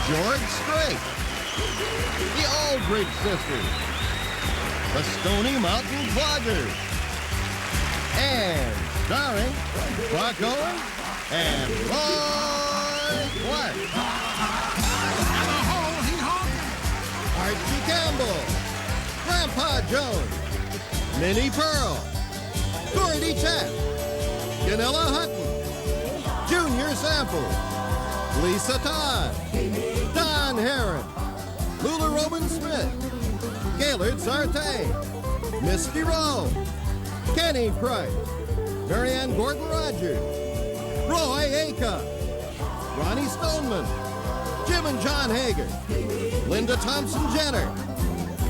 George Strait, the Aldridge sisters, the Stony Mountain Floggers, and starring Buck Owens and Roy Clark. And a whole Hee Haw. Archie Campbell, Grandpa Jones, Minnie Pearl, Gordy Chat, Ganilla Hutton, Junior Sample, Lisa Todd, Don Heron, Lula Roman Smith, Gaylord Sartay, Misty Rowe, Kenny Price, Marianne Gordon Rogers, Roy Acuff, Ronnie Stoneman, Jim and John Hager, Linda Thompson Jenner,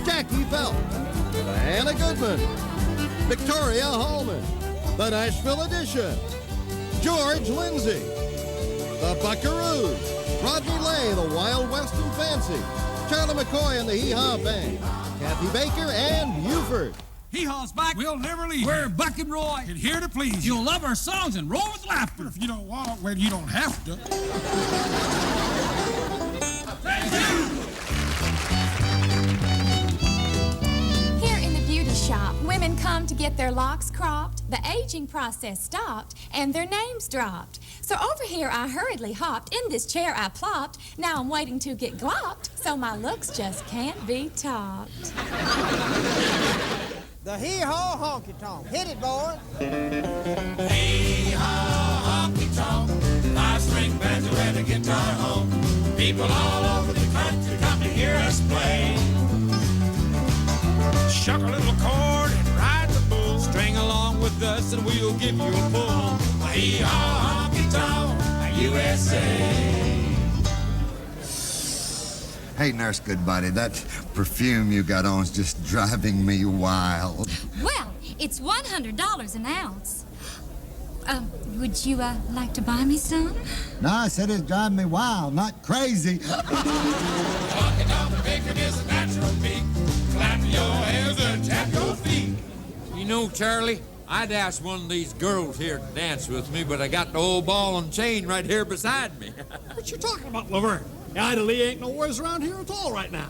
Jackie Phelps, Diana Goodman, Victoria Hallman, the Nashville Edition, George Lindsay, the Buckaroos, Rodney Lay, the Wild Western Fancy, Charlie McCoy and the Hee Haw Band, Kathy Baker and Buford. Hee Haw's back. We'll never leave. We're Buck and Roy. And here to please you. You'll love our songs and roll with laughter. But if you don't want, well, you don't have to. Thank you. Here in the beauty shop, women come to get their locks cropped, the aging process stopped, and their names dropped. So over here I hurriedly hopped, in this chair I plopped. Now I'm waiting to get glopped, so my looks just can't be topped. The Hee Haw honky tonk. Hit it, boys. Hee Haw honky tonk, 5-string banjo and a guitar home. People all over the country come to hear us play. Shuck a little chord and ride the bull. String along with us and we'll give you a pull. Hee Haw honky tonk, USA. Hey, Nurse Goodbody, that perfume you got on is just driving me wild. Well, it's $100 an ounce. Would you like to buy me some? No, I said it's driving me wild, not crazy. Walking down the bacon is a natural peak. Clap your hands and tap your feet. You know, Charlie, I'd ask one of these girls here to dance with me, but I got the old ball and chain right here beside me. What you talking about, Laverne? Ida Lee ain't no words around here at all right now.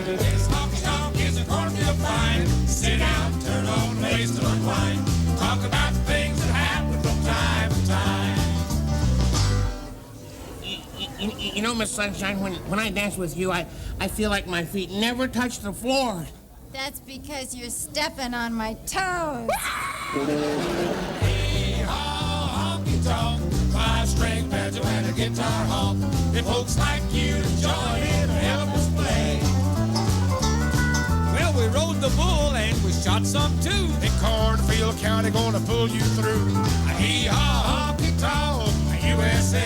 This honky tonk is a cornfield fine. Sit down, turn on, ways to unwind. Talk about the things that happen from time to time. You know, Miss Sunshine, when I dance with you, I feel like my feet never touch the floor. That's because you're stepping on my toes. Hee haw, honky tonk, 5-string banjo and a guitar honk. If folks like you to join in or help us play. Well, we rode the bull and we shot some too. In Cornfield County, gonna pull you through. A hee haw, honky tonk, USA.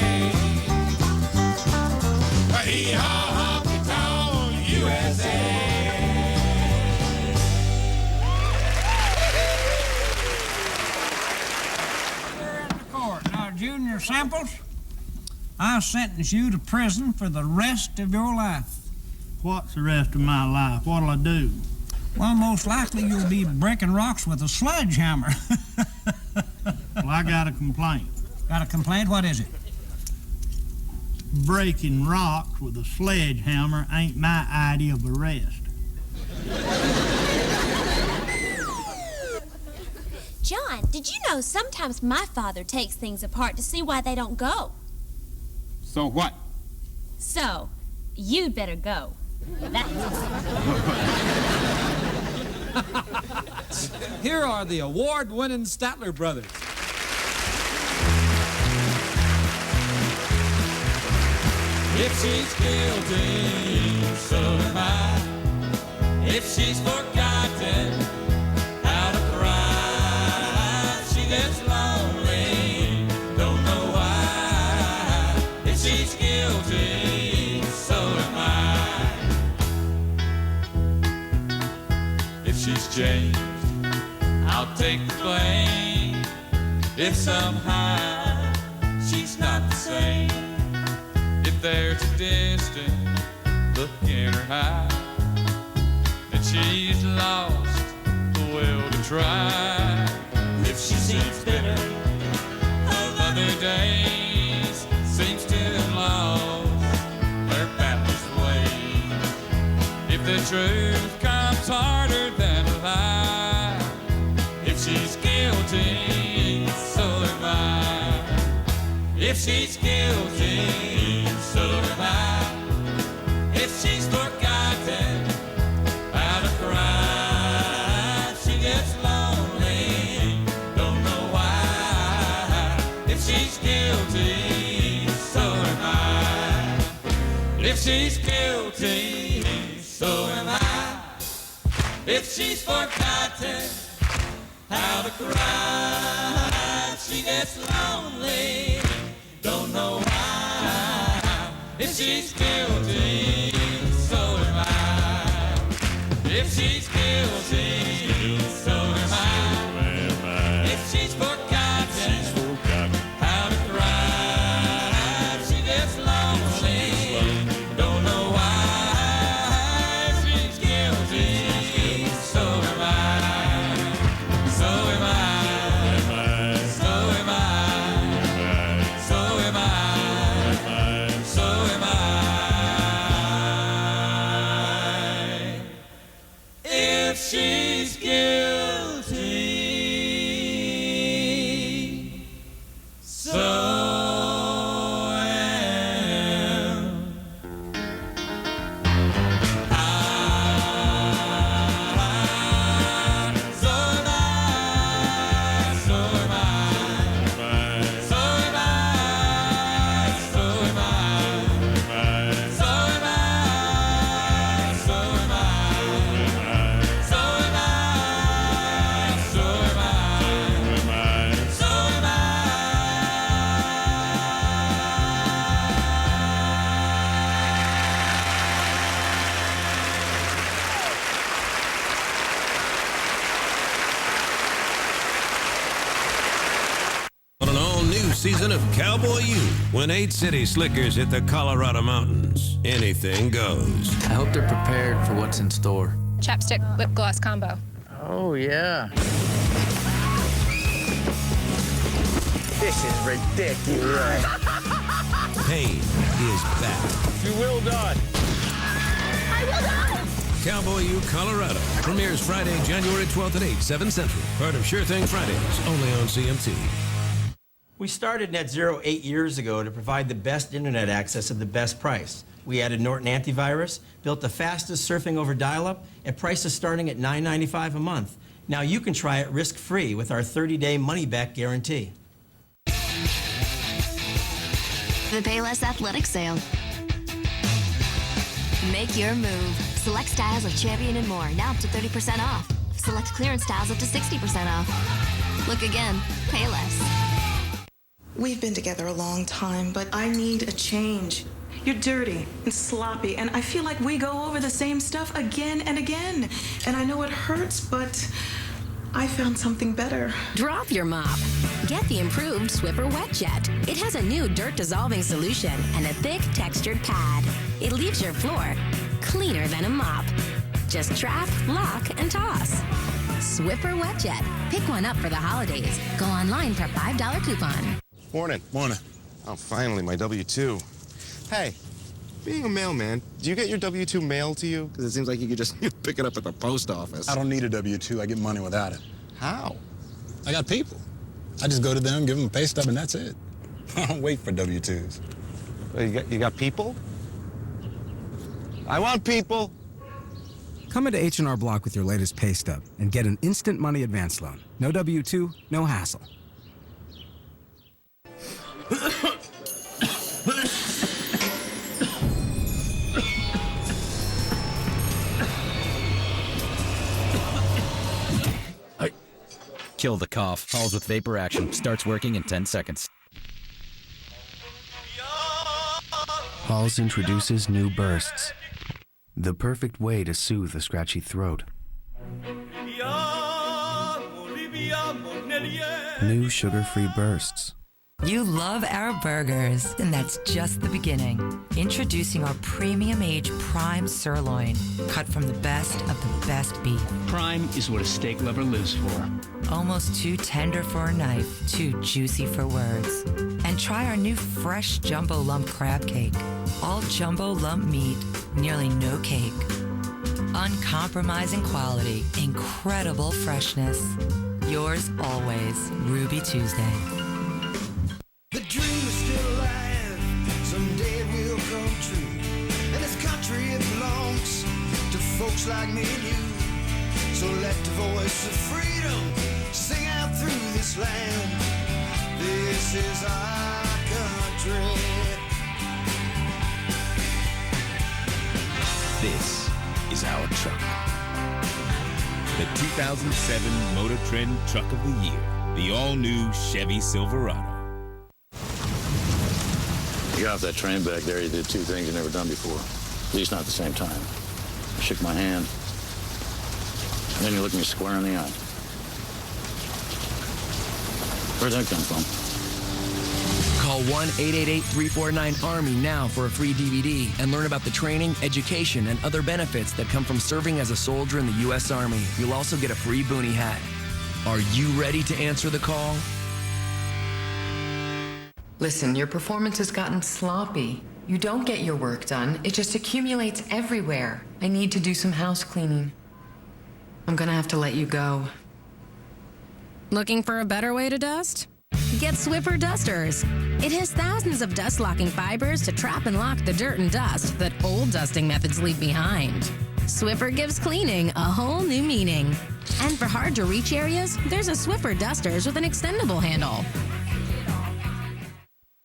A hee haw, honky tonk, USA. Now, Junior Samples, I sentence you to prison for the rest of your life. What's the rest of my life? What'll I do? Well, most likely you'll be breaking rocks with a sledgehammer. Well, I got a complaint. Got a complaint? What is it? Breaking rocks with a sledgehammer ain't my idea of arrest. John, did you know sometimes my father takes things apart to see why they don't go? So what? So, you'd better go. Here are the award-winning Statler Brothers. If she's guilty, so am I. If she's forgotten how to cry, she gets lonely, don't know why. If she's guilty, so am I. If she's changed, I'll take the blame. If somehow she's not the same, if there's a distant look in her eye, and she's lost the will to try. If she seems bitter another day, If she's guilty, so am I. If she's forgotten about a crime, she gets lonely, don't know why. If she's guilty, so am I. If she's guilty, so am I. If she's forgotten how to cry, she gets lonely, don't know why. If she's guilty, so am I. If she's guilty, so am I. If she's forgotten how to cry, she gets lonely, don't know why. If she's guilty, so am I. So am I. So am I. So am I. So am I. If she's guilty, so am I. So am I. So am I. So am I. So am I. So am I. So am I. So am I. So am I. So am I. On an all-new season of Cowboy U, when 8 city slickers hit the Colorado mountains, anything goes. I hope they're prepared for what's in store. Chapstick lip gloss combo. Oh, yeah. This is ridiculous. Pain is back. You will die. Cowboy U Colorado premieres Friday, January 12th at 8, 7 Central. Part of Sure Thing Fridays, only on CMT. We started Net Zero 8 years ago to provide the best internet access at the best price. We added Norton Antivirus, built the fastest surfing over dial-up, at prices starting at $9.95 a month. Now you can try it risk-free with our 30-day money-back guarantee. The Payless Athletic Sale. Make your move. Select styles of Champion and more, now up to 30% off. Select clearance styles up to 60% off. Look again. Payless. We've been together a long time, but I need a change. You're dirty and sloppy, and I feel like we go over the same stuff again and again. And I know it hurts, but I found something better. Drop your mop. Get the improved Swiffer Wet Jet. It has a new dirt-dissolving solution and a thick, textured pad. It leaves your floor cleaner than a mop. Just trap, lock, and toss. Swiffer Wet Jet. Pick one up for the holidays. Go online for a $5 coupon. Morning. Morning. Oh, finally, my W-2. Hey, being a mailman, do you get your W-2 mailed to you? Because it seems like you could just pick it up at the post office. I don't need a W-2. I get money without it. How? I got people. I just go to them, give them a pay stub, and that's it. I don't wait for W-2s. You got people? I want people. Come into H&R Block with your latest pay stub and get an instant money advance loan. No W-2, no hassle. Kill the cough. Halls with vapor action. Starts working in 10 seconds. Halls introduces new bursts. The perfect way to soothe a scratchy throat. New sugar-free bursts. You love our burgers, and that's just the beginning. Introducing our premium age prime sirloin, cut from the best of the best beef. Prime is what a steak lover lives for. Almost too tender for a knife, too juicy for words. And try our new fresh jumbo lump crab cake. All jumbo lump meat, nearly no cake. Uncompromising quality, incredible freshness. Yours always, Ruby Tuesday. The dream is still like me and you. So let the voice of freedom sing out through this land. This is our country. This is our truck. The 2007 Motor Trend Truck of the Year. The all-new Chevy Silverado. You got off that train back there, you did two things you've never done before. At least not at the same time. You shook my hand, and then you looked me square in the eye. Where'd that come from? Call 1-888-349-ARMY now for a free DVD and learn about the training, education, and other benefits that come from serving as a soldier in the U.S. Army. You'll also get a free boonie hat. Are you ready to answer the call? Listen, your performance has gotten sloppy. You don't get your work done. It just accumulates everywhere. I need to do some house cleaning. I'm gonna have to let you go. Looking for a better way to dust? Get Swiffer Dusters. It has thousands of dust-locking fibers to trap and lock the dirt and dust that old dusting methods leave behind. Swiffer gives cleaning a whole new meaning. And for hard-to-reach areas, there's a Swiffer Dusters with an extendable handle.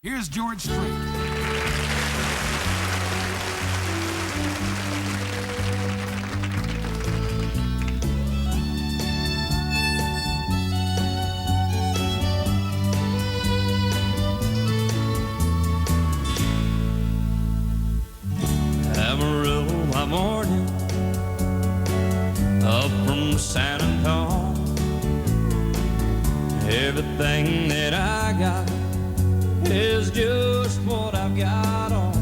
Here's George Strait. Amarillo, my morning, up from San Antonio. Everything that I got is just what I've got on.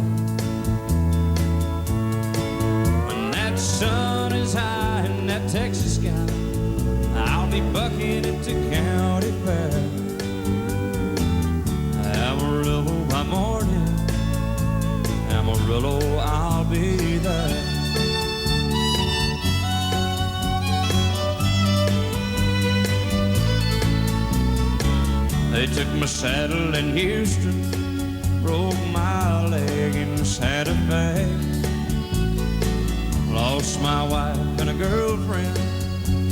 When that sun is high in that Texas sky, I'll be bucking it to County Fair. Amarillo by morning, Amarillo, I'll be there. They took my saddle in Houston, broke my leg in Santa Fe. Lost my wife and a girlfriend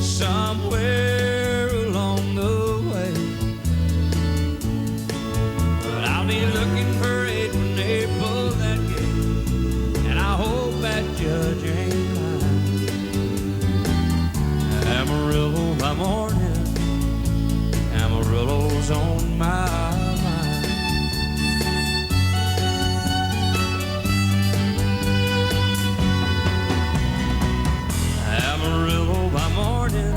somewhere along the way. But I'll be looking for it when they pull that gate, and I hope that judge ain't lying. Amarillo by morning, Amarillo's on my mind. Amarillo by morning,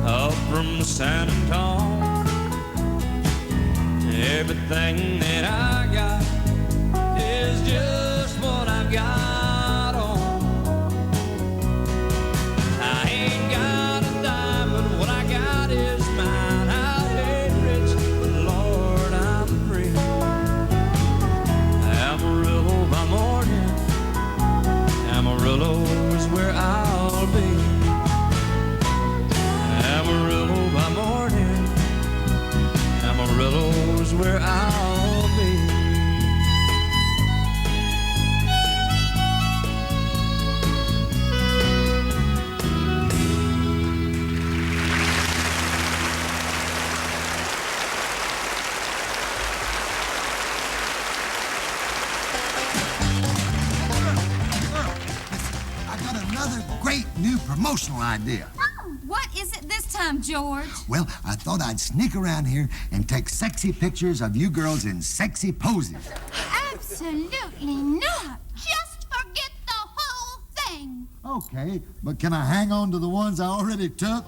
up from San Antonio. Everything that I got is just what I've got on. I ain't got a dime, but what I got is mine. I ain't rich, but Lord, I'm free. Amarillo by morning, Amarillo is where I'll be. Amarillo by morning, Amarillo is where I'll be. New promotional idea. Oh, what is it this time, George? Well, I thought I'd sneak around here and take sexy pictures of you girls in sexy poses. Absolutely not. Just forget the whole thing. Okay, but can I hang on to the ones I already took?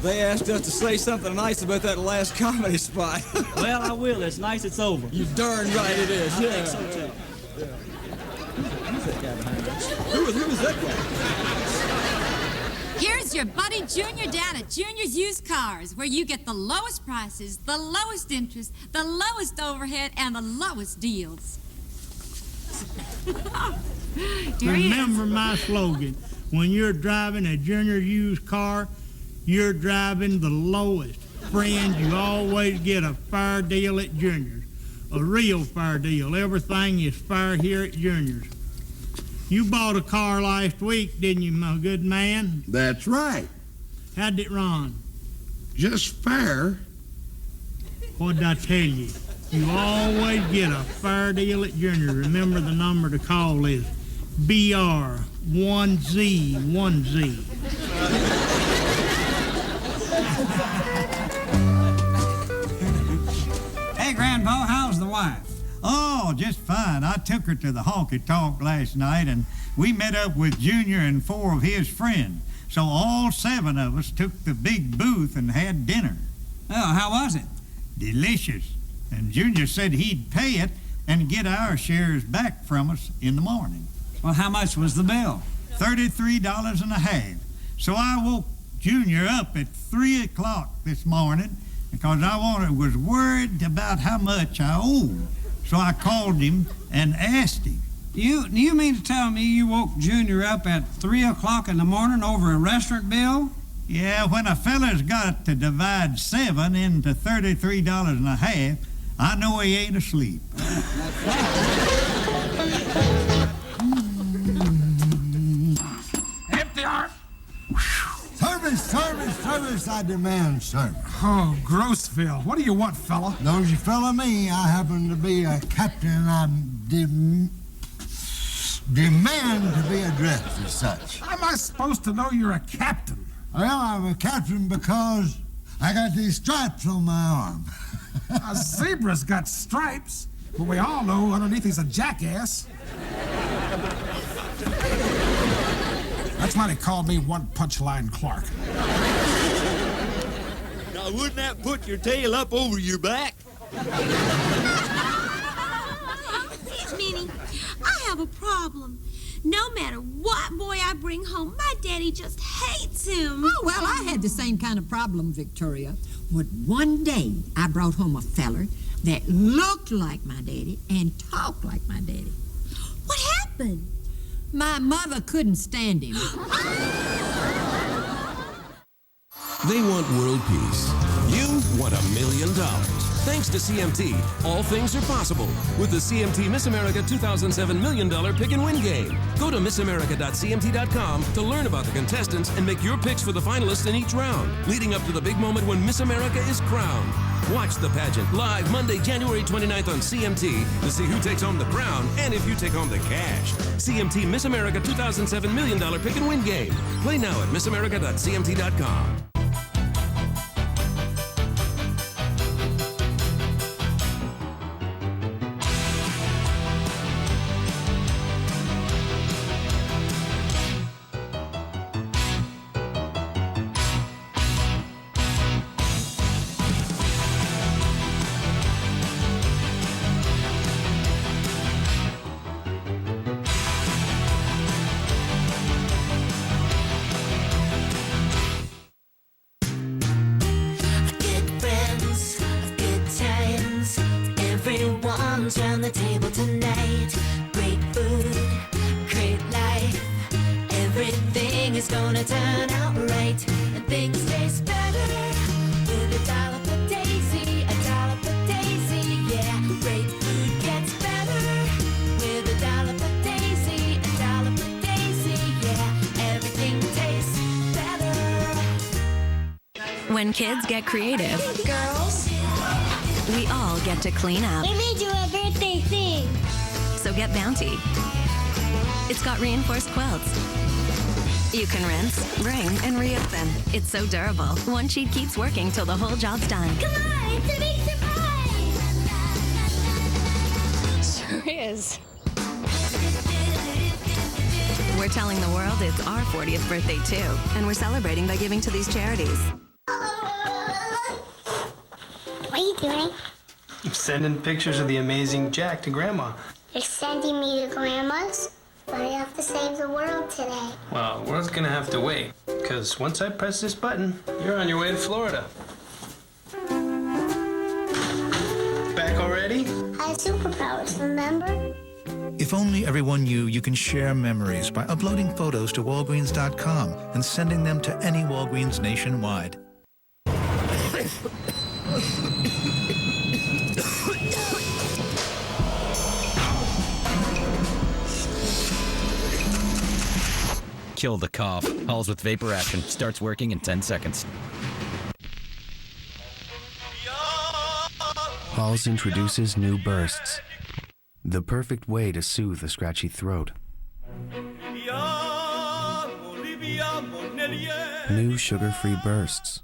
They asked us to say something nice about that last comedy spot. Well, I will. It's nice it's over. You darn right it is. I think so, too. Who's that guy behind us? Who was that guy? Here's your buddy Junior down at Junior's Used Cars, where you get the lowest prices, the lowest interest, the lowest overhead, and the lowest deals. Remember my slogan. When you're driving a Junior Used car, you're driving the lowest. Friends, you always get a fair deal at Junior's. A real fair deal. Everything is fair here at Junior's. You bought a car last week, didn't you, my good man? That's right. How'd it run? Just fair. What did I tell you? You always get a fair deal at Junior's. Remember, the number to call is BR1Z1Z. Hey, Grandpa, how's the wife? Oh, just fine. I took her to the honky-tonk last night, and we met up with Junior and 4 of his friends. So all 7 of us took the big booth and had dinner. Oh, how was it? Delicious. And Junior said he'd pay it and get our shares back from us in the morning. Well, how much was the bill? $33.50. So I woke Junior up at 3 o'clock this morning because I was worried about how much I owed. So I called him and asked him. You mean to tell me you woke Junior up at 3 o'clock in the morning over a restaurant bill? Yeah, when a fella's got to divide 7 into $33.50, I know he ain't asleep. Empty art. Service, I demand service. Oh, Grossville. What do you want, fella? Don't you fella me. I happen to be a captain, and I demand to be addressed as such. How am I supposed to know you're a captain? Well, I'm a captain because I got these stripes on my arm. A zebra's got stripes, but we all know underneath he's a jackass. That's why they called me One Punchline Clark. Now, wouldn't that put your tail up over your back? Please, Minnie, I have a problem. No matter what boy I bring home, my daddy just hates him. Oh, well, I had the same kind of problem, Victoria. But one day, I brought home a feller that looked like my daddy and talked like my daddy. What happened? My mother couldn't stand him. They want world peace. You want $1 million. Thanks to CMT, all things are possible with the CMT Miss America 2007 $1 million Pick and Win game. Go to missamerica.cmt.com to learn about the contestants and make your picks for the finalists in each round, leading up to the big moment when Miss America is crowned. Watch the pageant live Monday, January 29th on CMT to see who takes home the crown and if you take home the cash. CMT Miss America 2007 $1 million Pick and Win game. Play now at missamerica.cmt.com. Around the table tonight. Great food, great life. Everything is gonna turn out right, and things taste better with a dollop of Daisy, a dollop of Daisy, yeah. Great food gets better with a dollop of Daisy, a dollop of Daisy, yeah. Everything tastes better. When kids get creative, Girls, we all get to clean up. we made you a birthday thing. So get Bounty. It's got reinforced quilts. You can rinse, wring, and reopen. It's so durable. One sheet keeps working till the whole job's done. Come on, it's a big surprise. Sure is. We're telling the world it's our 40th birthday, too. And we're celebrating by giving to these charities. What are you doing? I'm sending pictures of the amazing Jack to Grandma. You're sending me to Grandma's? But I have to save the world today. Well, the world's gonna have to wait, because once I press this button, you're on your way to Florida. Back already? I have superpowers, remember? If only everyone knew you can share memories by uploading photos to Walgreens.com and sending them to any Walgreens nationwide. Kill the cough. Halls with vapor action. Starts working in 10 seconds. Halls introduces new bursts. The perfect way to soothe a scratchy throat. New sugar-free bursts.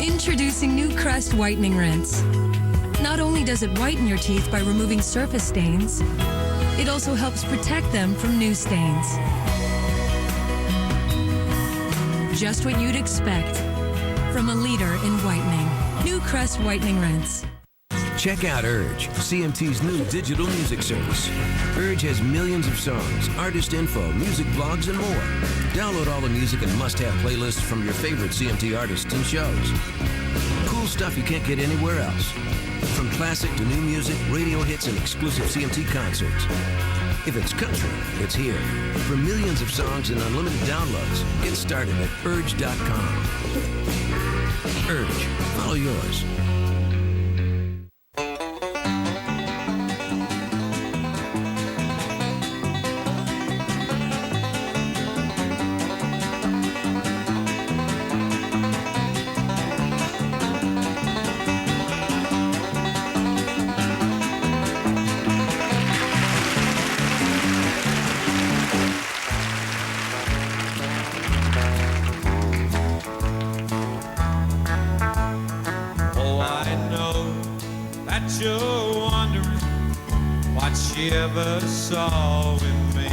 Introducing new Crest Whitening Rinse. Not only does it whiten your teeth by removing surface stains, it also helps protect them from new stains. Just what you'd expect from a leader in whitening. New Crest Whitening Rinse. Check out Urge, CMT's new digital music service. Urge has millions of songs, artist info, music blogs, and more. Download all the music and must-have playlists from your favorite CMT artists and shows. Cool stuff you can't get anywhere else. From classic to new music, radio hits, and exclusive CMT concerts. If it's country, it's here. For millions of songs and unlimited downloads, get started at urge.com. Urge. Follow yours. Ever saw in me.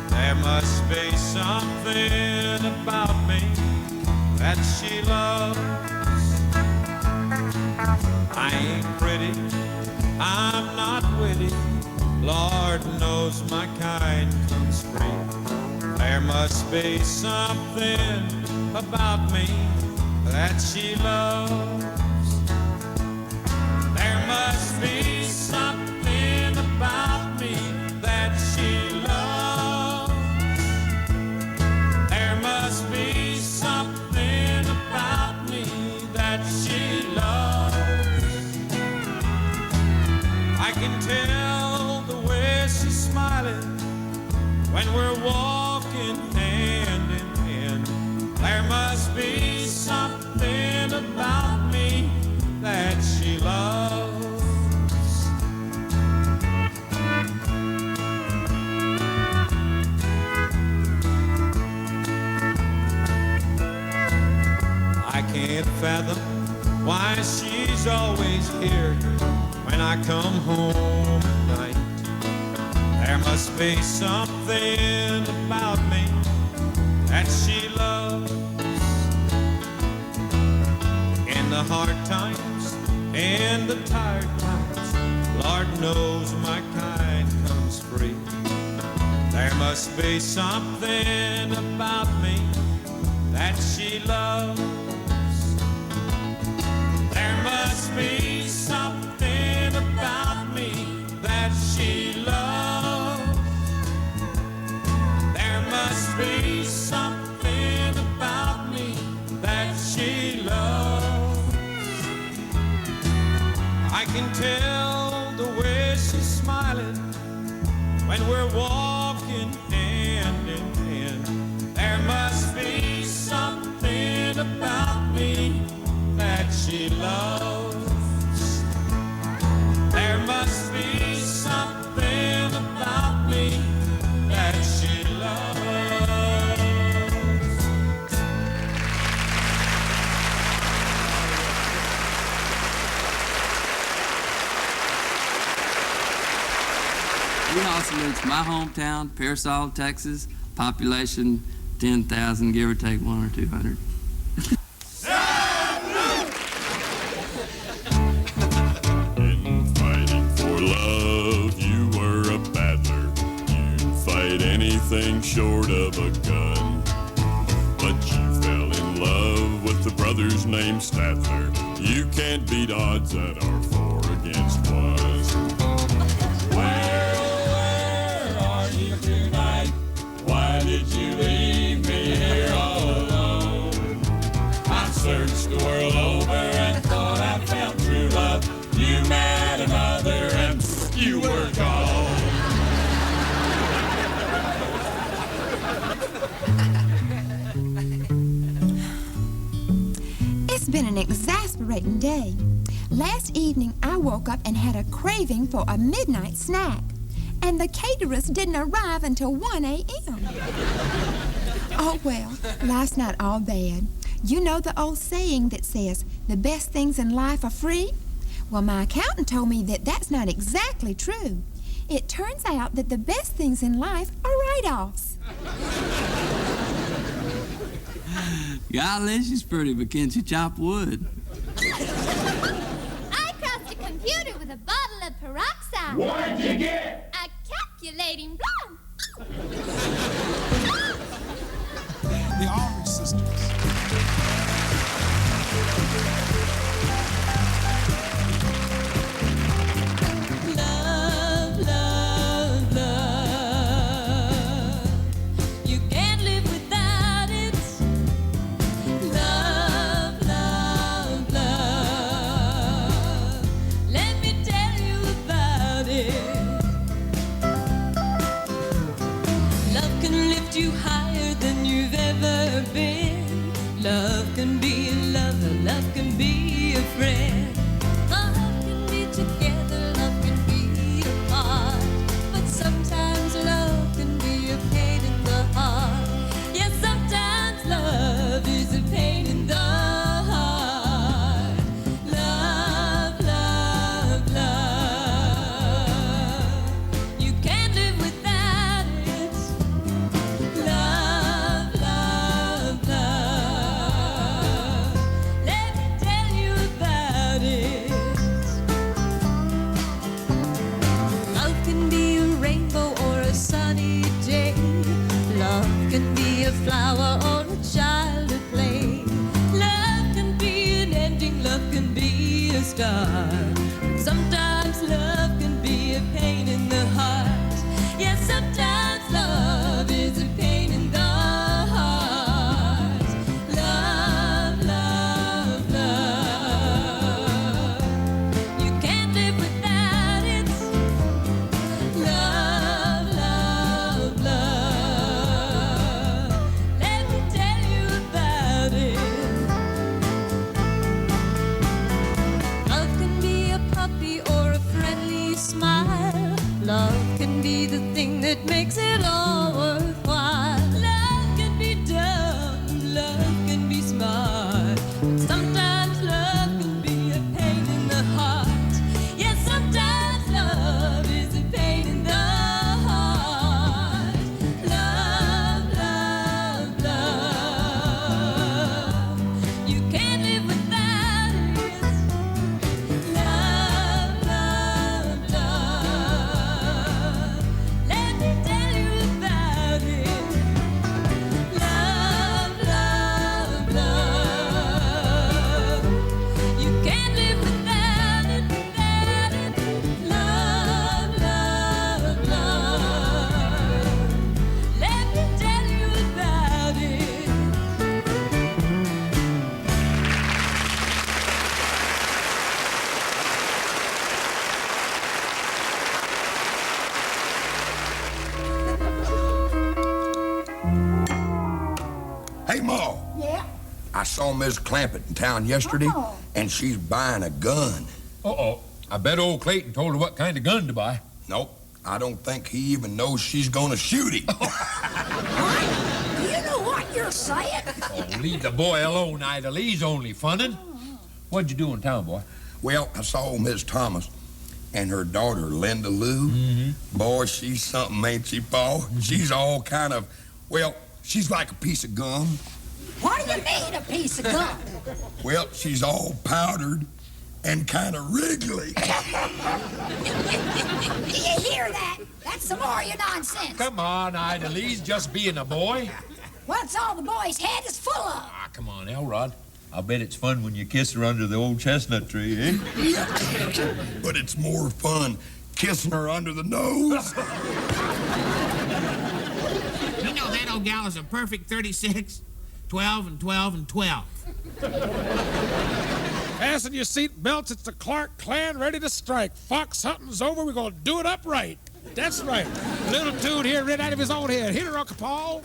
There must be something about me that she loves. I ain't pretty, I'm not witty. Lord knows my kind comes free. There must be something about me that she loves. There must be something about me that she loves. There must be something about me that she loves. I can tell the way she's smiling when we're walking hand in hand. There must be something about me that she loves. Can't fathom why she's always here when I come home at night. There must be something about me that she loves. In the hard times and the tired times, Lord knows my kind comes free. There must be something about me that she loves. There must be something about me that she loves. There must be something about me that she loves. I can tell the way she's smiling when we're walking hand in hand. There must be something about me that she loves. There must be something about me that she loves. Hee Haw salutes my hometown, Pearsall, Texas, population 10,000, give or take 100 or 200. nothing short of a gun. But you fell in love with the brothers named Statler. You can't beat odds that are 4 against 1. Where are you tonight? Why did you leave me here all alone? I searched the world over and thought I found true love. You met another and you were gone. It's been an exasperating day. Last evening, I woke up and had a craving for a midnight snack, and the caterers didn't arrive until 1 a.m. Oh, well, life's not all bad. You know the old saying that says, the best things in life are free? Well, my accountant told me that that's not exactly true. It turns out that the best things in life are write-offs. Golly, she's pretty, but can she chop wood? I crossed a computer with a bottle of peroxide. What'd you get? A calculating blonde. The Aldridge sisters. Love, love, love. You can't live without it. Love, love, love. Let me tell you about it. Love can lift you higher than you've ever been. Love can be a lover, love can be a friend. Love can be together, love can be apart. But sometimes love can be a pain in the heart. Yes, sometimes love is a pain in the heart. Love, love, love. You can't live without it. Love, love, love. Let me tell you about it. Love can be a rainbow or a sunny day. Love can be a flower or a child at play. Love can be an ending, love can be a start. Sometimes love can be a pain in the heart. Yes, sometimes love is a pain in the heart. Love, love, love. You can't live without it. Love, love, love. Let me tell you about it. Love can be a puppy or a friendly smile. Love can be the thing that makes it all worthwhile. Love can be dumb, love can be smart. But sometimes love can be a pain in the heart. Yes, sometimes love is a pain in the heart. Love, love, love. You can't live without it. Love, love, love. Let me tell you about it. Love, love, love. You can't live without it, without it. Love, love, love. Let me tell you about it. Hey, Ma. Yeah? I saw Miss Clampett in town yesterday, Oh. and she's buying a gun. Uh-oh. I bet old Clayton told her what kind of gun to buy. Nope. I don't think he even knows she's gonna shoot him. Do you know what you're saying? Oh, leave the boy alone, Idle. He's only funnin'. What'd you do in town, boy? Well, I saw Miss Thomas and her daughter, Linda Lou. Mm-hmm. Boy, she's something, ain't she, Paul? She's all kind of, well, she's like a piece of gum. What do you mean, a piece of gum? Well, she's all powdered and kind of wriggly. Do you hear that? That's some more of your nonsense. Come on, Ida, Lee's just being a boy. What's all the boy's head is full of? Ah, come on, Elrod. I'll bet it's fun when you kiss her under the old chestnut tree, eh? Yeah, but it's more fun kissing her under the nose. You know that old gal is a perfect 36, 12 and 12 and 12. Fasten your seat belts. It's the Clark clan ready to strike. Fox hunting's over. We're going to do it upright. That's right. Little dude here right out of his own head. Hit her, Uncle Paul.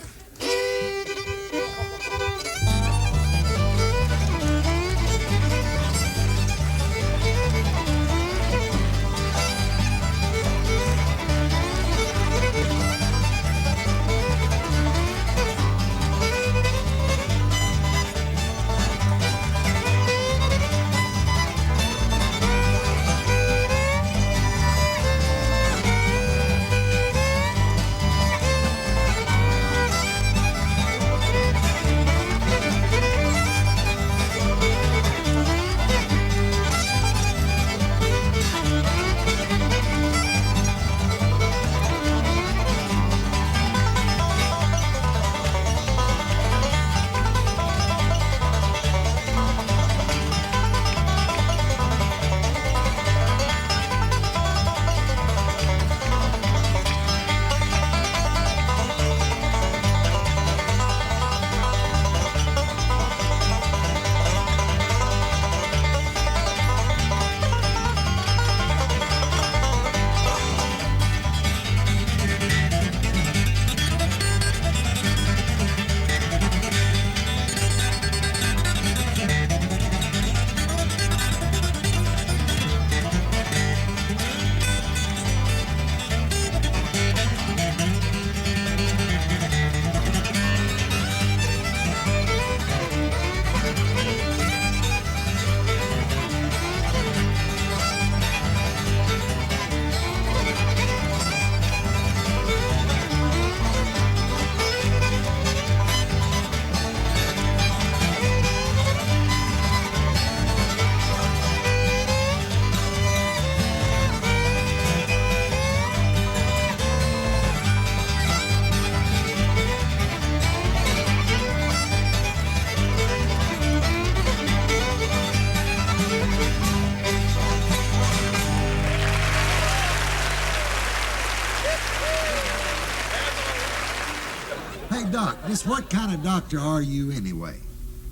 Doc, just what kind of doctor are you anyway?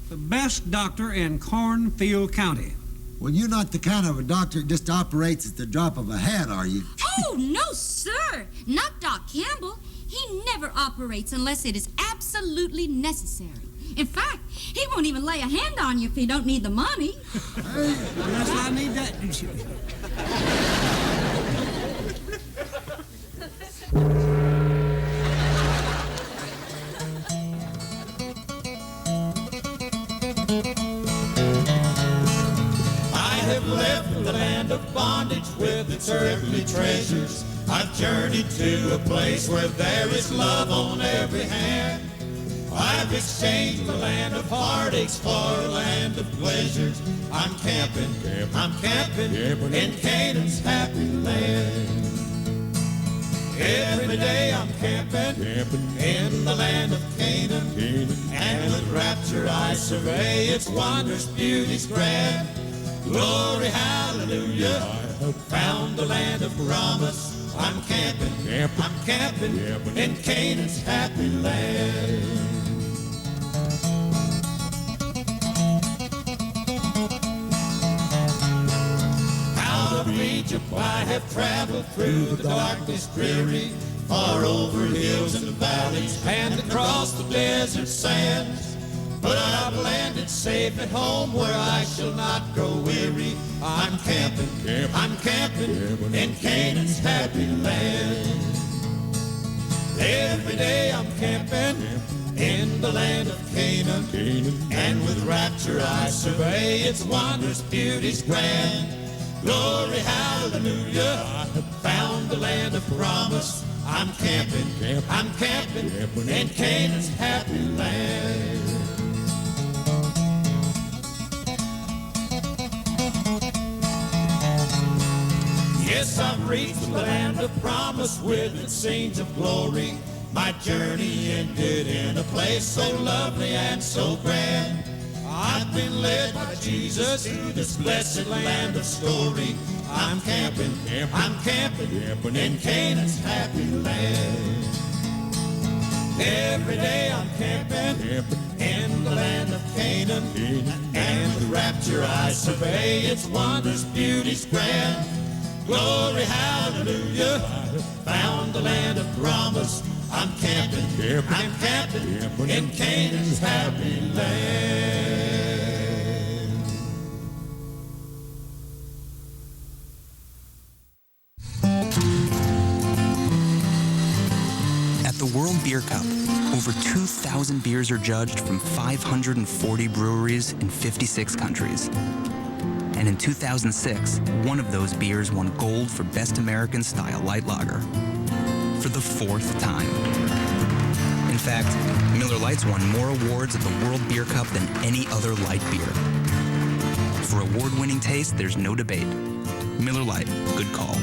The best doctor in Cornfield County. Well, you're not the kind of a doctor that just operates at the drop of a hat, are you? Oh, no, sir. Not Doc Campbell. He never operates unless it is absolutely necessary. In fact, he won't even lay a hand on you if he don't need the money. Hey, yes, I need that. I have left the land of bondage with its earthly treasures. I've journeyed to a place where there is love on every hand. I've exchanged the land of heartaches for a land of pleasures. I'm camping in Canaan's happy land. Every day I'm camping in the land of Canaan. And with rapture I survey its wondrous beauties grand. Glory, hallelujah, found the land of promise. I'm camping in Canaan's happy land. Out of Egypt I have traveled through the darkness dreary, far over hills and valleys and across the desert sands. But I've landed safe at home where I shall not grow weary. I'm camping in Canaan's happy land. Every day I'm camping in the land of Canaan. And with rapture I survey its wondrous beauties grand. Glory, hallelujah, found the land of promise. I'm camping in Canaan's happy land. Yes, I've reached the land of promise with its scenes of glory. My journey ended in a place so lovely and so grand. I've been led by Jesus to this blessed land of story. I'm camping in Canaan's happy land. Every day I'm camping in the land of Canaan, and with rapture I survey its wondrous beauties grand. Glory, hallelujah, found the land of promise. I'm camping in Canaan's happy land. At the World Beer Cup, over 2,000 beers are judged from 540 breweries in 56 countries. And in 2006, one of those beers won gold for Best American Style Light Lager for the 4th time. In fact, Miller Lite's won more awards at the World Beer Cup than any other light beer. For award-winning taste, there's no debate. Miller Lite, good call.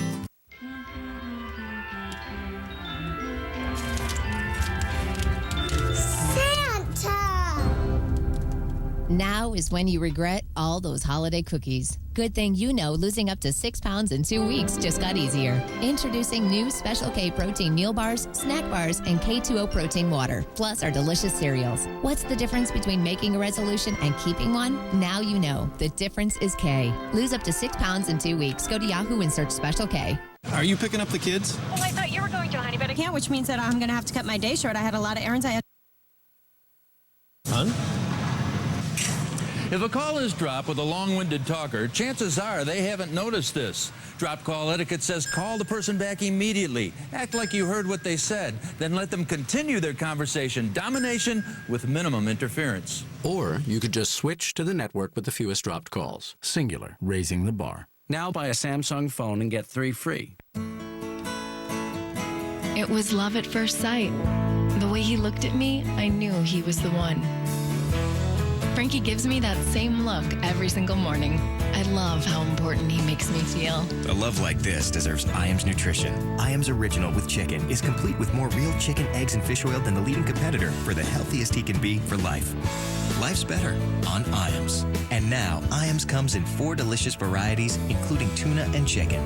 Now is when you regret all those holiday cookies. Good thing you know losing up to 6 pounds in 2 weeks just got easier. Introducing new Special K protein meal bars, snack bars, and K2O protein water, plus our delicious cereals. What's the difference between making a resolution and keeping one? Now you know. The difference is K. Lose up to 6 pounds in 2 weeks. Go to Yahoo and search Special K. Are you picking up the kids? Well, I thought you were going to, honey, but I can't, which means that I'm going to have to cut my day short. I had a lot of errands I had. Hun? If a call is dropped with a long-winded talker, chances are they haven't noticed this. Drop call etiquette says call the person back immediately. Act like you heard what they said. Then let them continue their conversation. Domination with minimum interference. Or you could just switch to the network with the fewest dropped calls. Singular, raising the bar. Now buy a Samsung phone and get 3 free. It was love at first sight. The way he looked at me, I knew he was the one. Frankie gives me that same look every single morning. I love how important he makes me feel. A love like this deserves Iams Nutrition. Iams Original with Chicken is complete with more real chicken, eggs, and fish oil than the leading competitor for the healthiest he can be for life. Life's better on Iams. And now, Iams comes in 4 delicious varieties, including tuna and chicken.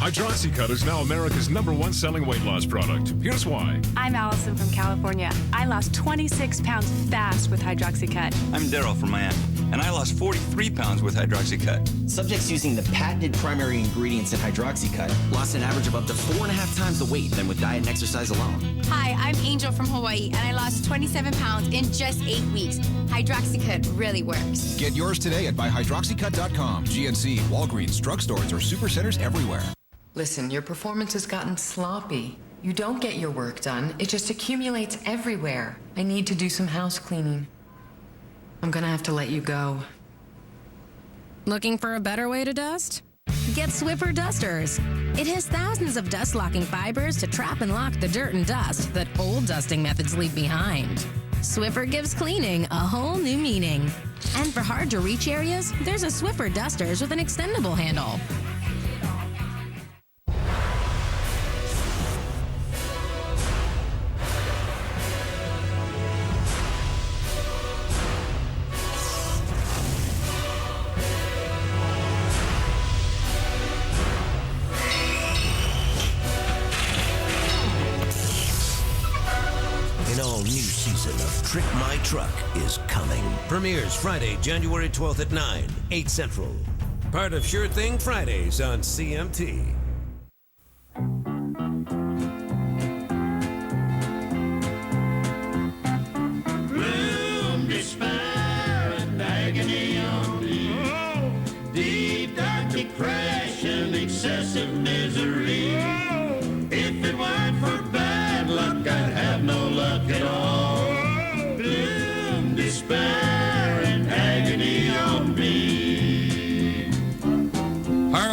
Hydroxycut is now America's #1 selling weight loss product. Here's why. I'm Allison from California. I lost 26 pounds fast with Hydroxycut. I'm Daryl from Miami, and I lost 43 pounds with Hydroxycut. Subjects using the patented primary ingredients in Hydroxycut lost an average of up to 4.5 times the weight than with diet and exercise alone. Hi, I'm Angel from Hawaii, and I lost 27 pounds in just 8 weeks. Hydroxycut really works. Get yours today at buyhydroxycut.com. GNC, Walgreens, drugstores, or supercenters everywhere. Listen, your performance has gotten sloppy. You don't get your work done. It just accumulates everywhere. I need to do some house cleaning. I'm gonna have to let you go. Looking for a better way to dust? Get Swiffer Dusters. It has thousands of dust-locking fibers to trap and lock the dirt and dust that old dusting methods leave behind. Swiffer gives cleaning a whole new meaning. And for hard-to-reach areas, there's a Swiffer Dusters with an extendable handle. Trick My Truck is coming. Premieres Friday, January 12th at 9, 8 Central. Part of Sure Thing Fridays on CMT. Gloom, despair, and agony on me. Deep, dark depression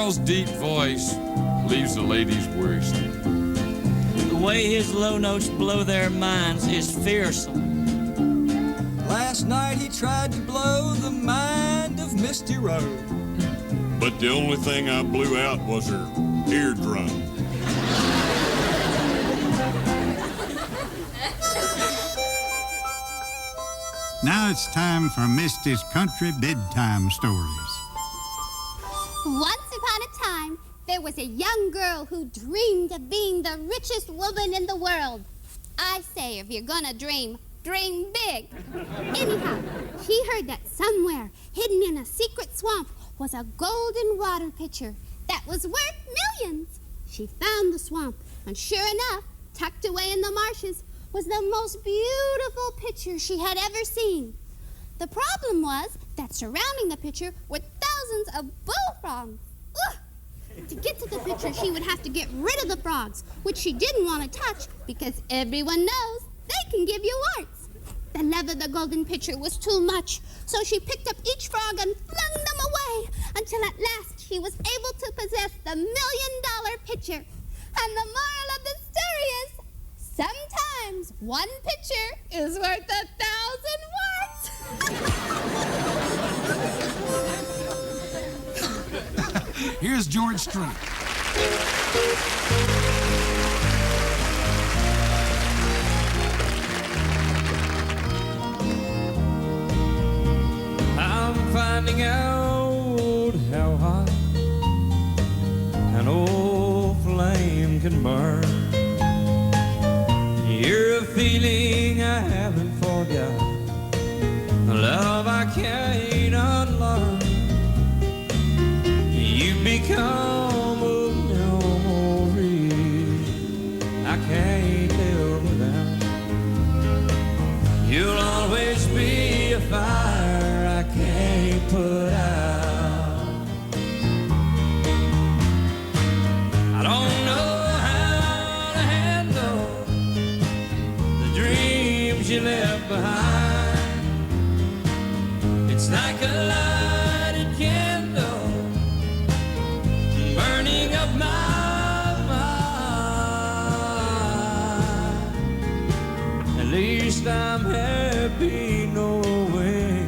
Carl's deep voice leaves the ladies worst. The way his low notes blow their minds is fearsome. Last night he tried to blow the mind of Misty Road. But the only thing I blew out was her eardrum. Now it's time for Misty's Country Bedtime Stories. Once upon a time, there was a young girl who dreamed of being the richest woman in the world. I say, if you're gonna dream, dream big. Anyhow, she heard that somewhere, hidden in a secret swamp, was a golden water pitcher that was worth millions. She found the swamp, and sure enough, tucked away in the marshes, was the most beautiful pitcher she had ever seen. The problem was that surrounding the pitcher were thousands of bullfrogs. Ugh! To get to the pitcher, she would have to get rid of the frogs, which she didn't want to touch because everyone knows they can give you warts. The love of the golden pitcher was too much, so she picked up each frog and flung them away until at last she was able to possess the $1 million pitcher. And the moral of the story is, sometimes one pitcher is worth 1,000 warts. Here's George Strait. I'm finding out how hot an old flame can burn. You're a feeling I haven't forgot, a love I can't unlearn. You become a memory I can't live without. You'll always be a fire I can't put out. I don't know how to handle the dreams you left behind. It's like a lighted candle burning up my mind. At least I'm happy knowing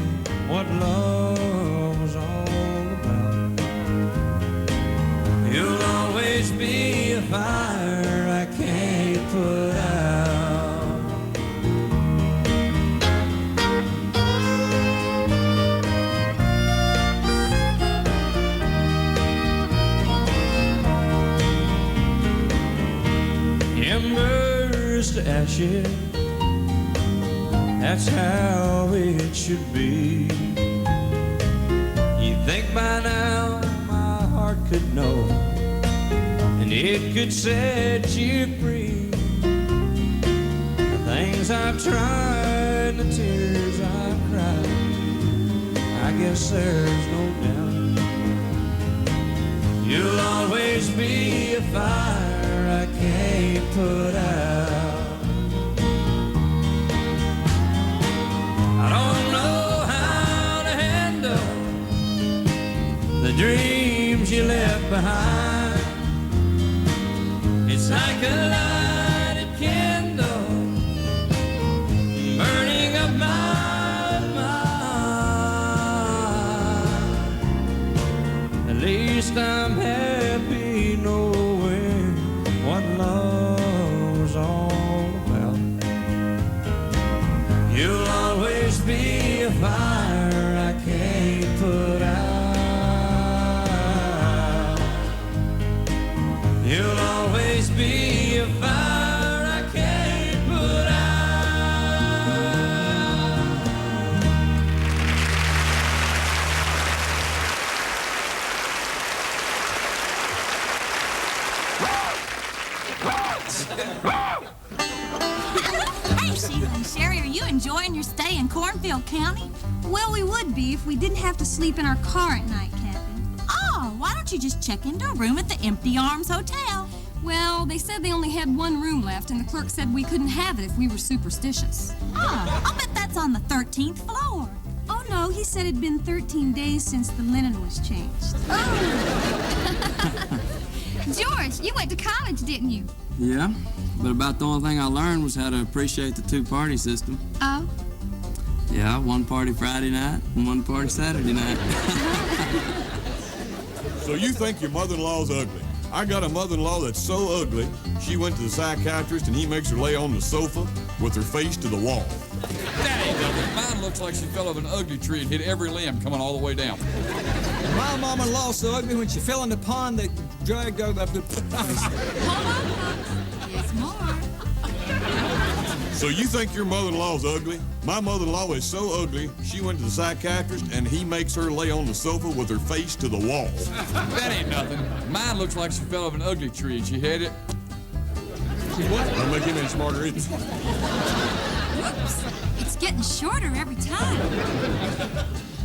what love was all about. You'll always be a fire I can't put out. Embers to ashes, that's how it should be. You'd think by now my heart could know, and it could set you free. The things I've tried, the tears I've cried, I guess there's no doubt. You'll always be a fire I can't put out. I don't know how to handle the dreams you left behind. It's like a lighted candle burning up my mind. At least I'm happy knowing what love's all about. You'll always be a fire I can't put out. You'll always be a fire I can't put out. Hey, Sheila and Sherry, are you enjoying your stay in Cornfield County? Well, we would be if we didn't have to sleep in our car at night, Captain. Oh, why don't you just check into a room at the Empty Arms Hotel? Well, they said they only had one room left, and the clerk said we couldn't have it if we were superstitious. Oh, I'll bet that's on the 13th floor. Oh, no. He said it'd been 13 days since the linen was changed. Oh! George, you went to college, didn't you? Yeah, but about the only thing I learned was how to appreciate the two-party system. Oh? Yeah, one party Friday night and one party Saturday night. So you think your mother-in-law's ugly? I got a mother-in-law that's so ugly, she went to the psychiatrist and he makes her lay on the sofa with her face to the wall. That ain't nothing. Mine looks like she fell off an ugly tree and hit every limb coming all the way down. My mama-in-law's so ugly when she fell in the pond they dragged her up the... There's more. So you think your mother-in-law's ugly? My mother-in-law is so ugly, she went to the psychiatrist and he makes her lay on the sofa with her face to the wall. That ain't nothing. Mine looks like she fell off an ugly tree and she hit it. What? Don't make him any smarter either. Whoops. It's getting shorter every time.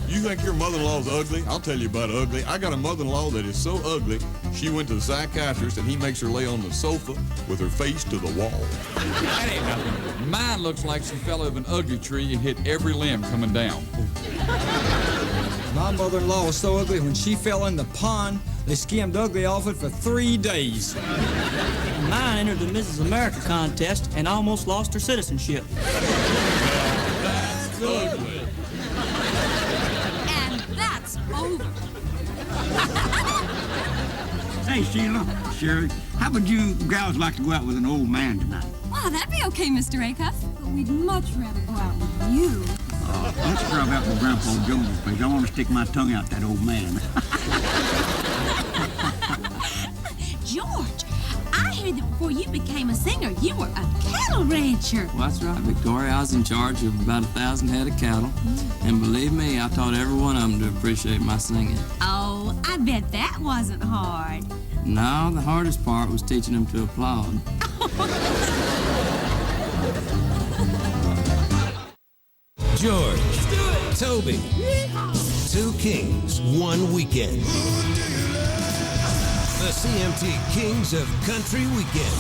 You think your mother-in-law's ugly? I'll tell you about ugly. I got a mother-in-law that is so ugly, she went to the psychiatrist and he makes her lay on the sofa with her face to the wall. That ain't nothing. Mine looks like she fell off an ugly tree and hit every limb coming down. My mother-in-law was so ugly when she fell in the pond, they skimmed ugly off it for 3 days. Mine entered the Mrs. America contest and almost lost her citizenship. That's ugly. And that's over. Hey, Sheila, Sherry, how would you gals like to go out with an old man tonight? Well, that'd be okay, Mr. Acuff. But we'd much rather go out with you. Let's drive out to Grandpa Jones' place. I want to stick my tongue out that old man. George, I heard that before you became a singer, you were a cattle rancher. Well, that's right, Victoria. I was in charge of about 1,000 head of cattle. And believe me, I taught every one of them to appreciate my singing. Oh, I bet that wasn't hard. No, the hardest part was teaching them to applaud. George, Toby, two kings, one weekend. The CMT Kings of Country Weekend.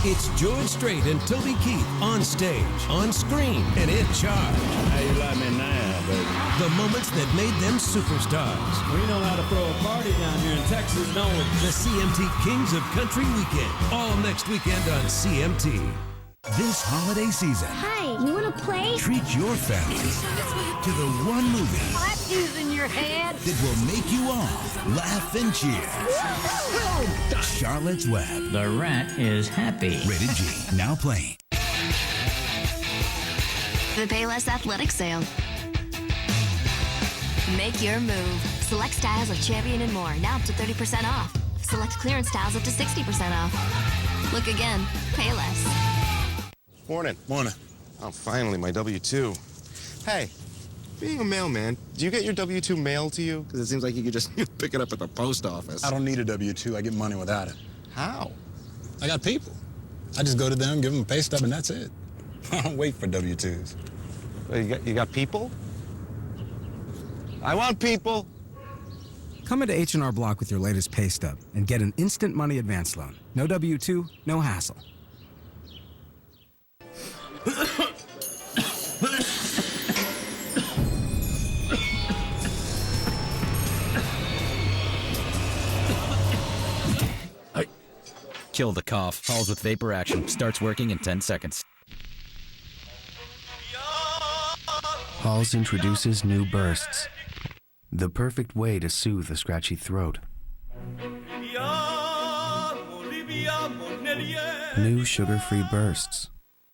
It's George Strait and Toby Keith on stage, on screen, and in charge. How you like me now, baby? The moments that made them superstars. We know how to throw a party down here in Texas, don't we? The CMT Kings of Country Weekend, all next weekend on CMT. This holiday season, Hi, you want to play? treat your family to the one movie Clapsies in your head. that will make you all laugh and cheer. Charlotte's Web. The rat is happy. Rated G. Now playing. The Payless Athletic Sale. Make your move. Select styles of Champion and more, now up to 30% off. Select clearance styles up to 60% off. Look again. Payless. Morning. Morning. Oh, finally, my W-2. Hey, being a mailman, do you get your W-2 mailed to you? Because it seems like you could just pick it up at the post office. I don't need a W-2. I get money without it. How? I got people. I just go to them, give them a pay stub, and that's it. I don't wait for W-2s. You got people? I want people. Come into H&R Block with your latest pay stub and get an instant money advance loan. No W-2, no hassle. Kill the cough. Halls with vapor action. Starts working in 10 seconds. Halls introduces new bursts. The perfect way to soothe a scratchy throat. New sugar-free bursts.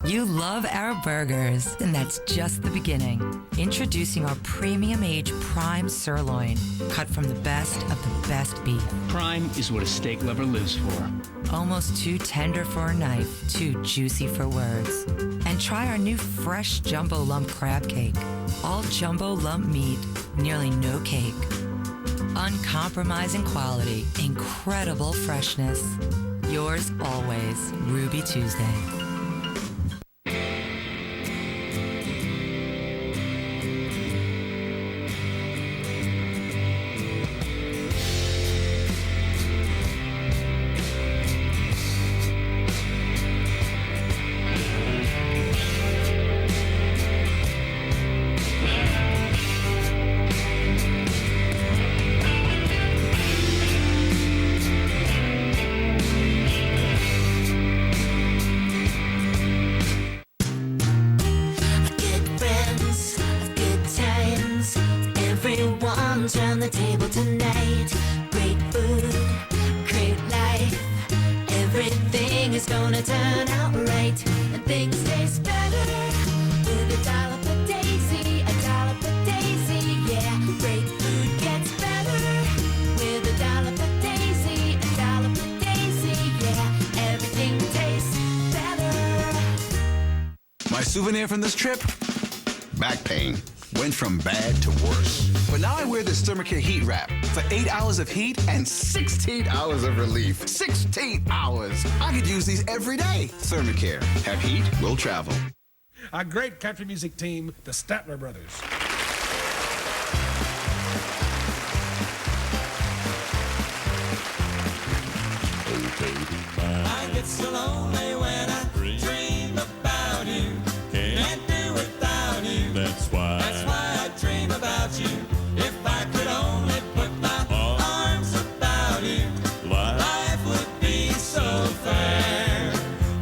You love our burgers, and that's just the beginning. Introducing our premium age prime sirloin, cut from the best of the best beef. Prime is what a steak lover lives for. Almost too tender for a knife, too juicy for words. And try our new fresh jumbo lump crab cake. All jumbo lump meat, nearly no cake. Uncompromising quality, incredible freshness. Yours always, Ruby Tuesday. lunch on the table tonight. Great food, great life. Everything is gonna turn out right, and things taste better with a dollop of Daisy, a dollop of Daisy, yeah. Great food gets better with a dollop of Daisy, a dollop of Daisy, yeah. Everything tastes better. My souvenir from this trip? Back pain. Went from bad to worse. But now I wear this Thermacare heat wrap for 8 hours of heat and 16 hours of relief. 16 hours. I could use these every day. Thermacare. Have heat, will travel. A great country music team, the Statler Brothers. Oh, baby, I get so lonely when I dream about you. Can't do without you. That's why I dream about you. If I could only put my arms about you, life would be so fair.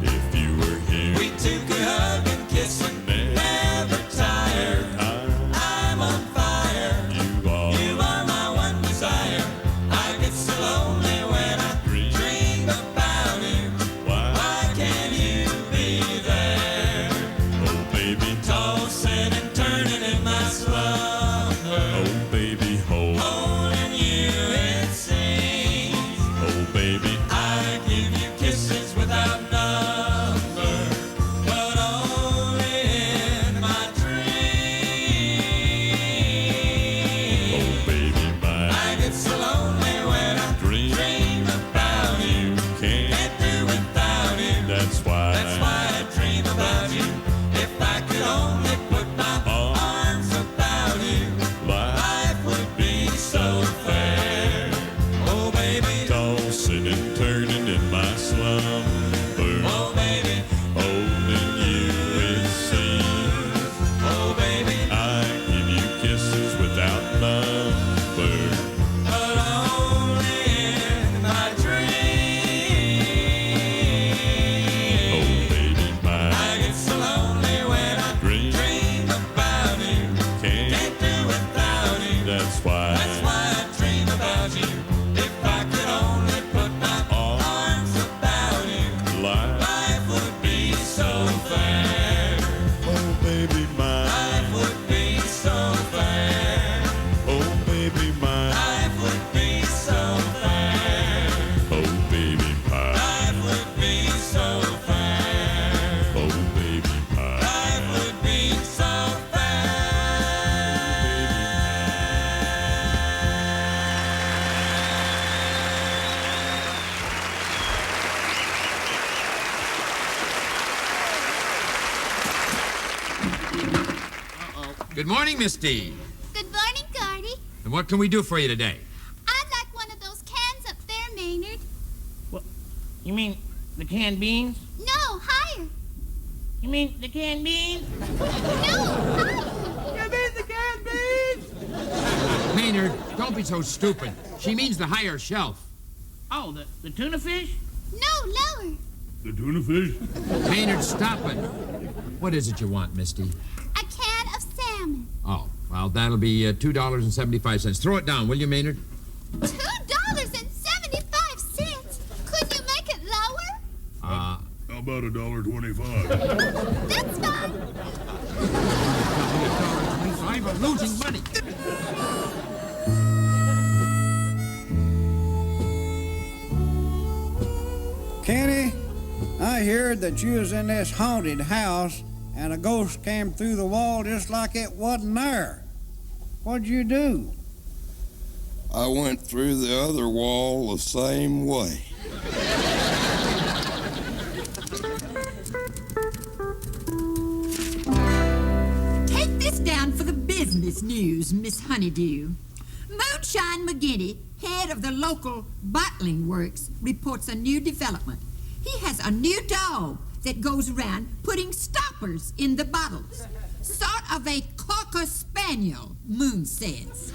If you were here, we two could hug and kiss and never tire. I'm on fire. You are my one desire. I get so lonely when I dream about you. Why can't you be there? Oh, baby, tossing and turning in my slumber. Oh, baby, holding you it seems. Oh, baby, I give you kisses without number, but only in my dreams. Oh, baby, I get so lonely when I dream about you. Can't do without you. That's why I dream about you. If I could only put my arms about you, life would be so fair. Oh, baby, tossing and turning in my slumber. Oh, baby, holding you it seems. Oh, baby, I give you kisses without number, but only in my dreams. Oh, baby, I get so lonely when I dream about you. Can't do without you. That's why I dream about you. If I could only put my arms about you, life would be so fair. Oh, baby, life would be so fair. Oh, baby, life would be so fair. Oh, baby, life would be so fair. Oh, baby, life would be so fair. Good morning, Miss D. Good morning, Gardy. And what can we do for you today? I'd like one of those cans up there, Maynard. What? You mean the canned beans? No, higher. You mean the canned beans? No, higher. You mean the canned beans? Maynard, don't be so stupid. She means the higher shelf. Oh, the tuna fish? No, lower. The tuna fish? Maynard, stop it. What is it you want, Misty? A can of salmon. Oh, well, that'll be $2.75. Throw it down, will you, Maynard? $2.75. Couldn't you make it lower? How about $1.25? That's fine. $1.25, but losing money. Kenny, I heard that you was in this haunted house and a ghost came through the wall just like it wasn't there. What'd you do? I went through the other wall the same way. Take this down for the business news, Miss Honeydew. Moonshine McGinney, head of the local bottling works, reports a new development. He has a new dog that goes around putting stoppers in the bottles. Sort of a Cocker Spaniel, Moon says.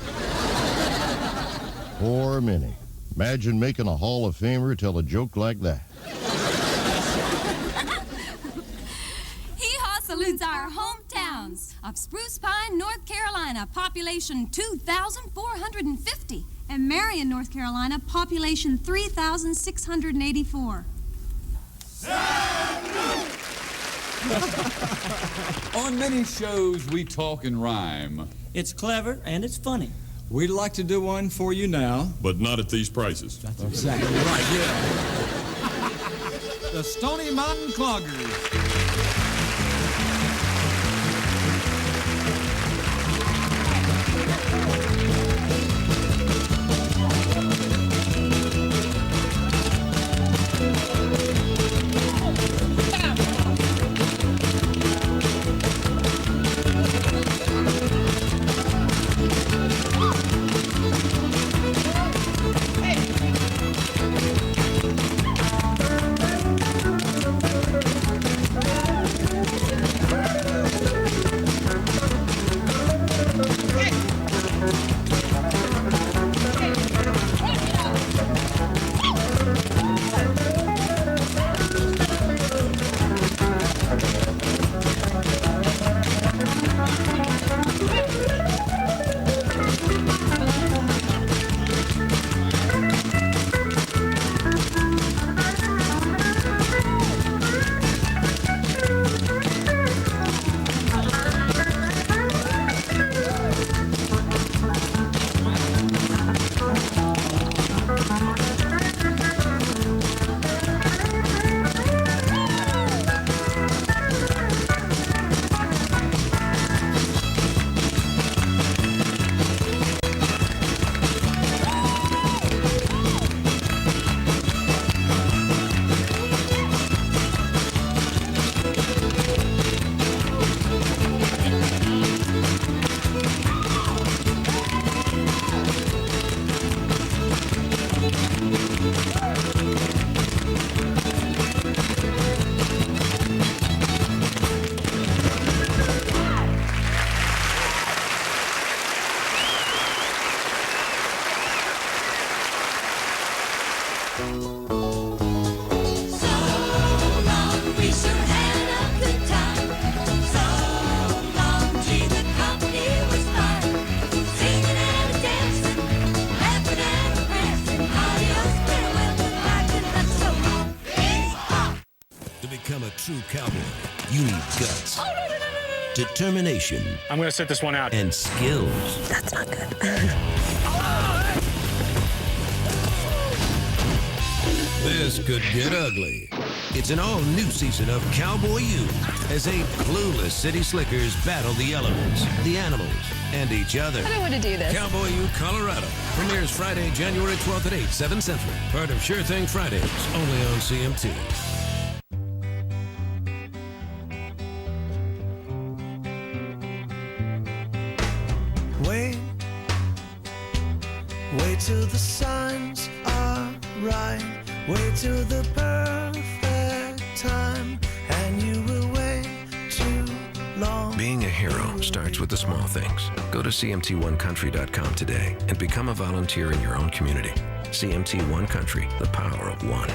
Poor Minnie. Imagine making a Hall of Famer tell a joke like that. Hee Haw salutes our hometown towns of Spruce Pine, North Carolina, population 2,450. And Marion, North Carolina, population 3,684. On many shows, we talk and rhyme. It's clever and it's funny. We'd like to do one for you now. But not at these prices. That's exactly right, yeah. The Stony Mountain Cloggers. True cowboy, you need guts, determination. I'm gonna sit this one out. And skills. That's not good. This could get ugly. It's an all-new season of Cowboy U as 8 clueless city slickers battle the elements, the animals, and each other. I don't want to do this. Cowboy U Colorado premieres Friday, January 12th at 8, 7 Central. Part of Sure Thing Fridays, only on CMT. Wait till the signs are right. Wait till the perfect time, and you will wait too long. Being a hero starts with the small things. Go to CMT1Country.com today and become a volunteer in your own community. CMT One Country, the power of one.